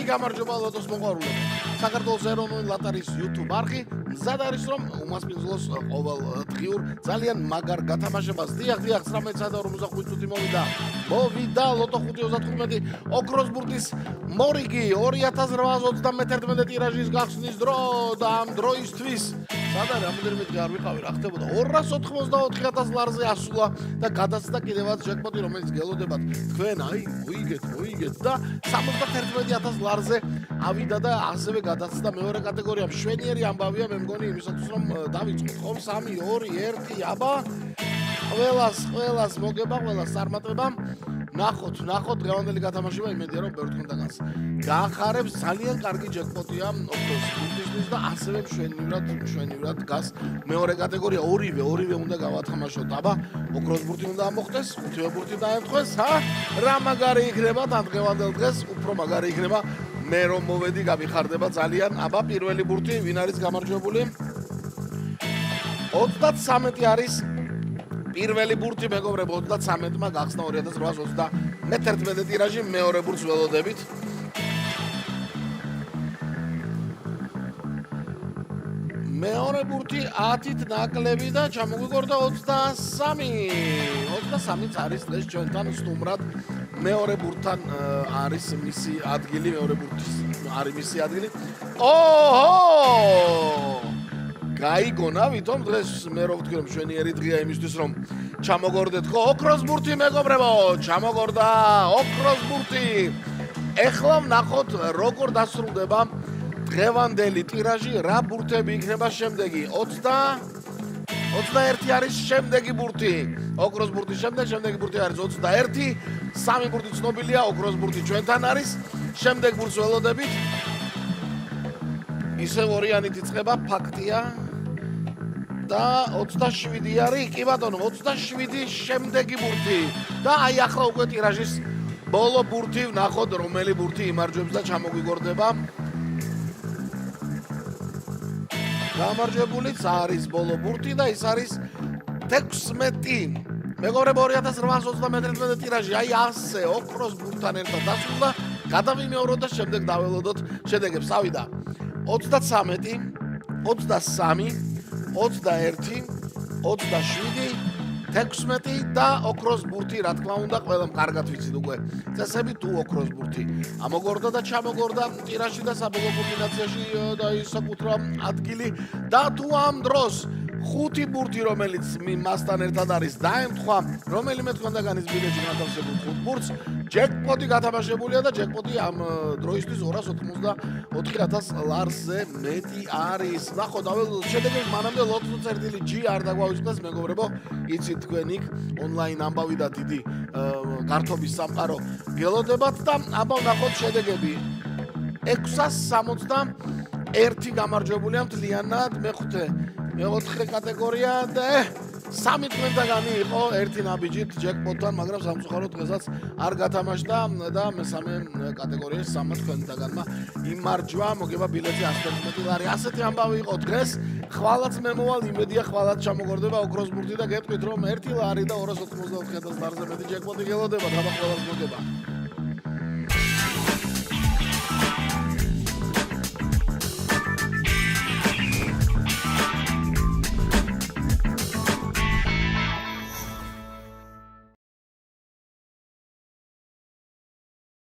გამარჯობა ლოტოს მოყვარულებო. საქართველოს ეროვნული ლოტარიის YouTube არხი მზად არის რომ უმასპინძლოს ყოველ დღიურ ძალიან მაგარ გათამაშებას. დიახ, 19:45 წუთი მოვიდა ლოტო 535 ოქროს ბურთის მორიგი 2821 ტირაჟის გახსნის დრო და ამ დროისთვის სადა რამდენიმე დღე არ ვიყავი რა ხდებოდა 294,000 ლარზე ასულა და გადაცდა კიდევაც ჯეკპოტი რომელიც გელოდებათ თქვენ აი მოიგეთ და 71,000 ლარზე ავიდა და ასევე გადაცდა მეორე კატეგორია მშვენიერი ამბავია მე მგონი იმისათვის რომ დავიწყოთ ხომ 3 2 1 აბა ყველას მოგება ყველას წარმატება ნახოთ დღევანდელი გათამაშება იმედია რომ ბევრ თქვენთანაც გაახარებს ძალიან კარგი ჯეკპოტია ოქროს ბურთისთვის და ასევე მშვენივრად გას მეორე კატეგორია ორივე უნდა გავათამაშოთ აბა ოქროს ბურთი უნდა ამოხდეს ხუთივე ბურთი დაემთხვეს რა მაგარი იქნება თან დღევანდელ დღეს უფრო მაგარი იქნება მე რომ მოვედი გამიხარდება ძალიან აბა პირველი ბურთი ვინ არის გამარჯვებული 33 არის პირველი ბურთი მეგობრებო 33-მა გახსნა 2831 ტირაჟი მეორე ბურთს ველოდებით მეორე ბურთი 10-ით ნაკლები და ჩამოგვიგორდა 23-ც არის დღეს ჩვენთან სტუმრად მეორე ბურთთან არის მისი ადგილი მეორე ბურთის არის მისი ადგილი გაიგონა ვითომ დღეს მე რო ვთქვი რომ მშვენიერი დღეა იმისთვის რომ ჩამოგორდეთ ხო ოქროს ბურთი მეგობრებო ჩამოგორდა ოქროს ბურთი ეხლა ვნახოთ როგორ დასრულდება დღევანდელი ტირაჟი რა ბურთები იქნება შემდეგი 21 არის შემდეგი ბურთი ოქროს ბურთის შემდეგი ბურთი არის 21 სამი ბურთი ცნობილია ოქროს ბურთი ჩვენთან არის შემდეგ ბურთს ველოდებით ისევ ორიანით იწყება ფაქტია და 27 არის კი ბატონო 27 შემდეგი ბურთი და აი ახლა უკვე ტირაჟის ბოლო ბურთი ვნახოთ რომელი ბურთი იმარჯვებს და ჩამოგვიგორდება გამარჯვებულიც არის ბოლო ბურთი და ის არის 16 მეგობრებო 2821 ტირაჟი აი ასე ოქროს ბურთთან ერთად დასრულდა გადავიმეოროთ და შემდეგ დაველოდოთ შედეგებს ავიდა 33 23 21 27 16 და ოქროს ბურთი რა თქმა უნდა ყველამ კარგად ვიცით უკვე წესები თუ ოქროს ბურთი ამოგორდა და ჩამოგორდა ტირაჟში და საბოლოო კომბინაციაში და საკუთრა ადგილი და თუ ამ დროს ხუთი ბურთი რომელიც მასთან ერთად არის დაემთხვა რომელიმე თქვენგანის ბილეთში განთავსებულ ხუთ ბურთს ჯეკპოტი გათამაშებულია და ჯეკპოტი ამ დროისთვის 284,000 ლარზე მეტი არის ნახოთ დაველოდოთ შედეგებს მანამდე ლოტოს წერტილი G არ დაგვაუწყდეს მეგობრებო იცით თქვენ იქ ონლაინ ამბავი და დიდი გართობის სამყარო გელოდებათ და აბა ნახოთ შედეგები 661 გამარჯვებულია მთლიანად მეოთხე კატეგორია და სამი თქვენთაგანი იყო ერთი ნაბიჯით ჯეკპოტთან მაგრამ სამწუხაროდ დღესაც არ გათამაშდა და მესამე კატეგორიაში სამმა თქვენთაგანმა იმარჯვა მოგება ბილეთი 111 ლარი ასეთი ამბავი იყო დღეს ხვალაც მე მოვალ იმედია ხვალაც ჩამოგორდება ოქროს ბურთი და გეტყვით რომ 1 ლარი და 284,000 ლარზე მეტი ჯეკპოტი გელოდება და ყველას მოგება